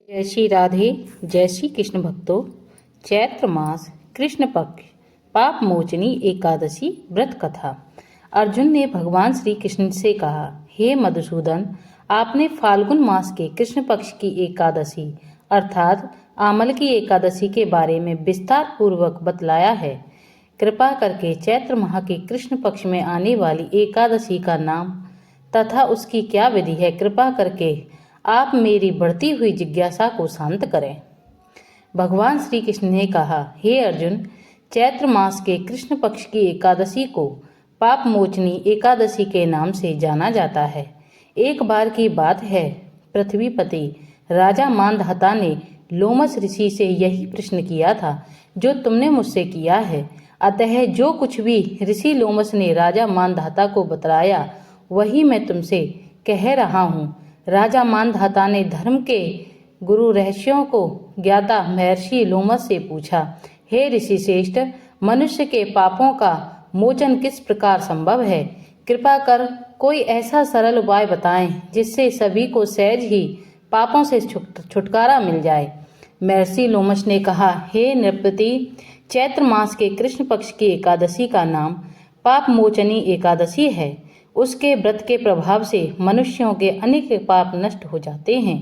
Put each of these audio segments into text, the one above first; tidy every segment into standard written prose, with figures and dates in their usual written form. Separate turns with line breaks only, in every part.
जय श्री राधे। जय श्री कृष्ण भक्तों। चैत्र मास कृष्ण पक्ष पाप मोचनी एकादशी व्रत कथा। अर्जुन ने भगवान श्री कृष्ण से कहा, हे मधुसूदन, आपने फाल्गुन मास के कृष्ण पक्ष की एकादशी अर्थात आमल की एकादशी के बारे में विस्तार पूर्वक बतलाया है। कृपा करके चैत्र माह के कृष्ण पक्ष में आने वाली एकादशी का नाम तथा उसकी क्या विधि है, कृपा करके आप मेरी बढ़ती हुई जिज्ञासा को शांत करें। भगवान श्री कृष्ण ने कहा, हे अर्जुन, चैत्र मास के कृष्ण पक्ष की एकादशी को पाप मोचनी एकादशी के नाम से जाना जाता है। एक बार की बात है, पृथ्वीपति राजा मांधाता ने लोमस ऋषि से यही प्रश्न किया था जो तुमने मुझसे किया है। अतः जो कुछ भी ऋषि लोमस ने राजा मांधाता को बतलाया वही मैं तुमसे कह रहा हूँ। राजा मांधाता ने धर्म के गुरु रहस्यों को ज्ञाता महर्षि लोमस से पूछा, हे ऋषि श्रेष्ठ, मनुष्य के पापों का मोचन किस प्रकार संभव है? कृपा कर कोई ऐसा सरल उपाय बताएं जिससे सभी को सहज ही पापों से छुटकारा मिल जाए। महर्षि लोमस ने कहा, हे नृपति, चैत्र मास के कृष्ण पक्ष की एकादशी का नाम पाप मोचनी एकादशी है। उसके व्रत के प्रभाव से मनुष्यों के अनेक पाप नष्ट हो जाते हैं।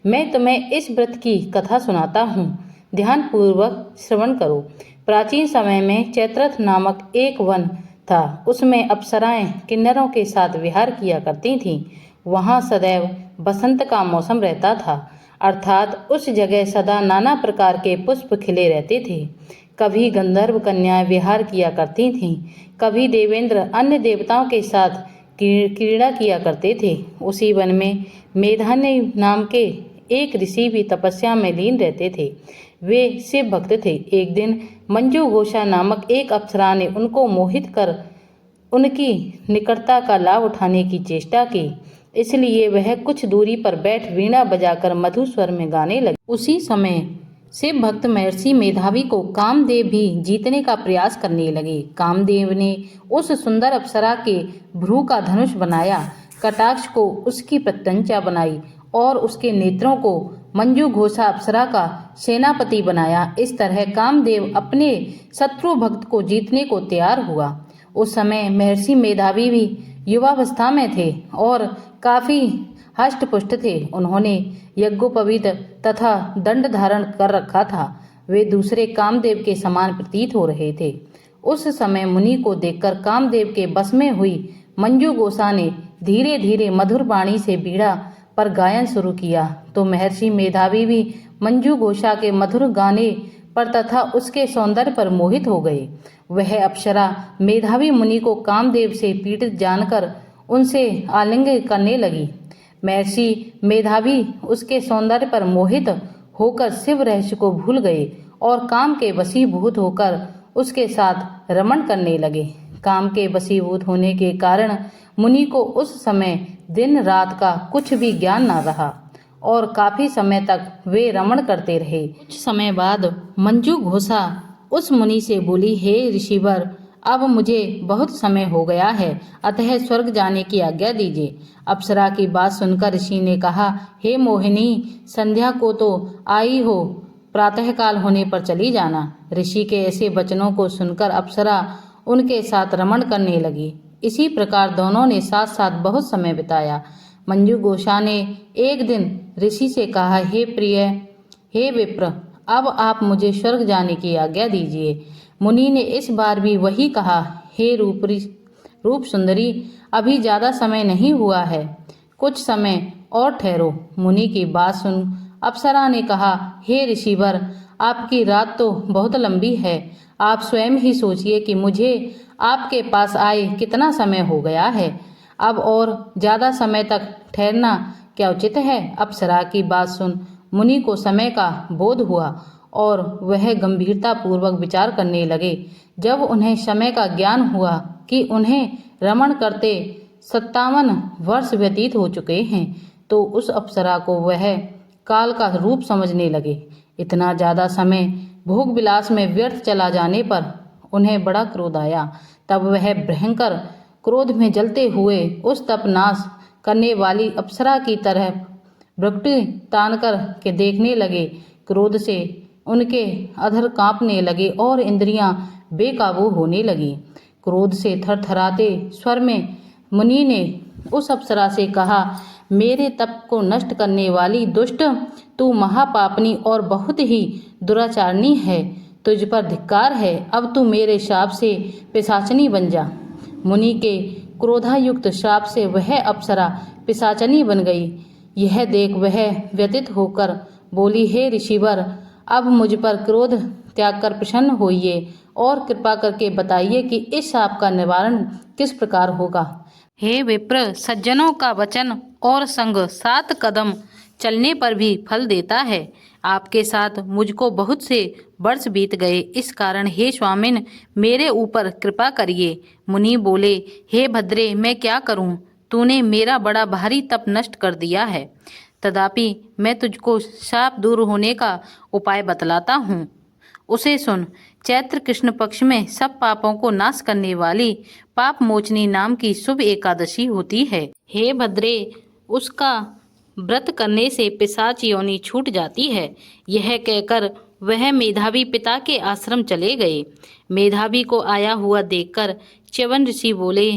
मैं तुम्हें इस व्रत की कथा सुनाता हूँ, ध्यान पूर्वक श्रवण करो। प्राचीन समय में चैत्रथ नामक एक वन था। उसमें अप्सराएं किन्नरों के साथ विहार किया करती थीं। वहाँ सदैव बसंत का मौसम रहता था, अर्थात उस जगह सदा नाना प्रकार के पुष्प खिले रहते थे। कभी गंधर्व कन्याएं विहार किया करती थीं, कभी देवेंद्र अन्य देवताओं के साथ क्रीड़ा किया करते थे। उसी वन में मेधान्य नाम के एक ऋषि भी तपस्या में लीन रहते थे। वे शिव भक्त थे। एक दिन मंजू घोषा नामक एक अप्सरा ने उनको मोहित कर उनकी निकटता का लाभ उठाने की चेष्टा की। इसलिए वह कुछ दूरी पर बैठ वीणा बजाकर मधुर स्वर में गाने लगी। उसी समय शिव भक्त महर्षि मेधावी को कामदेव भी जीतने का प्रयास करने लगे। कामदेव ने उस सुंदर अप्सरा के भ्रू का धनुष बनाया, कटाक्ष को उसकी प्रत्यंचा बनाई और उसके नेत्रों को मंजू घोषा अप्सरा का सेनापति बनाया। इस तरह कामदेव अपने शत्रु भक्त को जीतने को तैयार हुआ। उस समय महर्षि मेधावी भी युवावस्था में थे और काफी हष्टपुष्ट थे। उन्होंने यज्ञोपवीत तथा दंड धारण कर रखा था। वे दूसरे कामदेव के समान प्रतीत हो रहे थे। उस समय मुनि को देखकर कामदेव के बस में हुई मंजू घोषा ने धीरे धीरे मधुर वाणी से बीड़ा पर गायन शुरू किया तो महर्षि मेधावी भी मंजू घोषा के मधुर गाने पर तथा उसके सौंदर्य पर मोहित हो गए। वह अप्सरा मेधावी मुनि को कामदेव से पीड़ित जानकर उनसे आलिंगन करने लगी। महर्षि मेधावी उसके सौंदर्य पर मोहित होकर शिव रहस्य को भूल गए और काम के वशीभूत होकर उसके साथ रमण करने लगे। काम के वशीभूत होने के कारण मुनि को उस समय दिन रात का कुछ भी ज्ञान न रहा और काफी समय तक वे रमण करते रहे। कुछ समय बाद मंजू घोषा उस मुनि से बोली, हे ऋषिवर, अब मुझे बहुत समय हो गया है, अतः स्वर्ग जाने की आज्ञा दीजिए। अप्सरा की बात सुनकर ऋषि ने कहा, हे मोहिनी, संध्या को तो आई हो, प्रातःकाल होने पर चली जाना। ऋषि के ऐसे वचनों को सुनकर अप्सरा उनके साथ रमण करने लगी। इसी प्रकार दोनों ने साथ साथ बहुत समय बिताया। मंजू घोषा ने एक दिन ऋषि से कहा, हे प्रिय, हे विप्र, अब आप मुझे स्वर्ग जाने की आज्ञा दीजिए। मुनि ने इस बार भी वही कहा, हे रूप सुंदरी, अभी ज्यादा समय नहीं हुआ है, कुछ समय और ठहरो। मुनि की बात सुन अप्सरा ने कहा, हे ऋषिवर, आपकी रात तो बहुत लंबी है। आप स्वयं ही सोचिए कि मुझे आपके पास आए कितना समय हो गया है। अब और ज्यादा समय तक ठहरना क्या उचित है? अप्सरा की बात सुन मुनि को समय का बोध हुआ और वह गंभीरता पूर्वक विचार करने लगे। जब उन्हें समय का ज्ञान हुआ कि उन्हें रमण करते 57 वर्ष व्यतीत हो चुके हैं, तो उस अप्सरा को वह काल का रूप समझने लगे। इतना ज्यादा समय भोग विलास में व्यर्थ चला जाने पर उन्हें बड़ा क्रोध आया। तब वह भयंकर क्रोध में जलते हुए उस तप नाश करने वाली अप्सरा की तरह भ्रुकुटी तान कर के देखने लगे। क्रोध से उनके अधर कांपने लगे और इंद्रियां बेकाबू होने लगी। क्रोध से थरथराते स्वर में मुनि ने उस अप्सरा से कहा, मेरे तप को नष्ट करने वाली दुष्ट, तू महापापनी और बहुत ही दुराचारणी है। तुझ पर धिक्कार है। अब तू मेरे शाप से पिशाचनी बन जा। मुनि के क्रोधायुक्त शाप से वह अप्सरा पिशाचनी बन गई। यह देख वह व्यथित होकर बोली, हे ऋषिवर, अब मुझ पर क्रोध त्याग कर प्रसन्न होइए और कृपा करके बताइए कि इस शाप का निवारण किस प्रकार होगा। हे विप्र, सज्जनों का वचन और संग 7 कदम चलने पर भी फल देता है। आपके साथ मुझको बहुत से वर्ष बीत गए, इस कारण हे स्वामिन, मेरे ऊपर कृपा करिए। मुनि बोले, हे भद्रे, मैं क्या करूं? तूने मेरा बड़ा भारी तप नष्ट कर दिया है। तथापि मैं तुझको शाप दूर होने का उपाय बतलाता हूँ, उसे सुन। चैत्र कृष्ण पक्ष में सब पापों को नाश करने वाली पाप मोचनी नाम की शुभ एकादशी होती है। हे भद्रे, उसका व्रत करने से पिशाच योनि छूट जाती है। यह कहकर वह मेधावी पिता के आश्रम चले गए। मेधावी को आया हुआ देखकर च्यवन ऋषि बोले,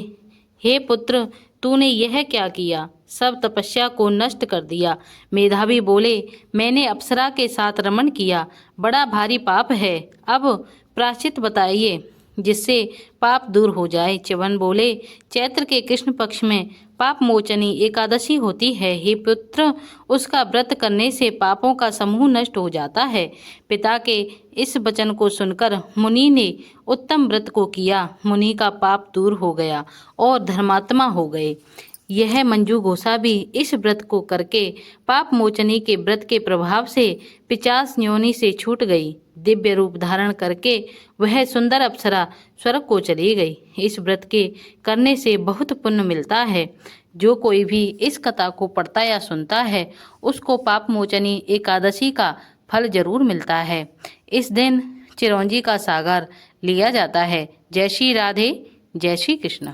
हे पुत्र, तूने यह क्या किया? सब तपस्या को नष्ट कर दिया। मेधावी बोले, मैंने अप्सरा के साथ रमण किया, बड़ा भारी पाप है। अब प्रायश्चित बताइए जिससे पाप दूर हो जाए। च्यवन बोले, चैत्र के कृष्ण पक्ष में पाप मोचनी एकादशी होती है। हे पुत्र, उसका व्रत करने से पापों का समूह नष्ट हो जाता है। पिता के इस वचन को सुनकर मुनि ने उत्तम व्रत को किया। मुनि का पाप दूर हो गया और धर्मात्मा हो गए। यह मंजू घोषा भी इस व्रत को करके पाप मोचनी के व्रत के प्रभाव से पिशाच योनि से छूट गई। दिव्य रूप धारण करके वह सुंदर अप्सरा स्वर्ग को चली गई। इस व्रत के करने से बहुत पुण्य मिलता है। जो कोई भी इस कथा को पढ़ता या सुनता है, उसको पाप मोचनी एकादशी का फल जरूर मिलता है। इस दिन चिरौंजी का सागर लिया जाता है। जय श्री राधे, जय श्री कृष्ण।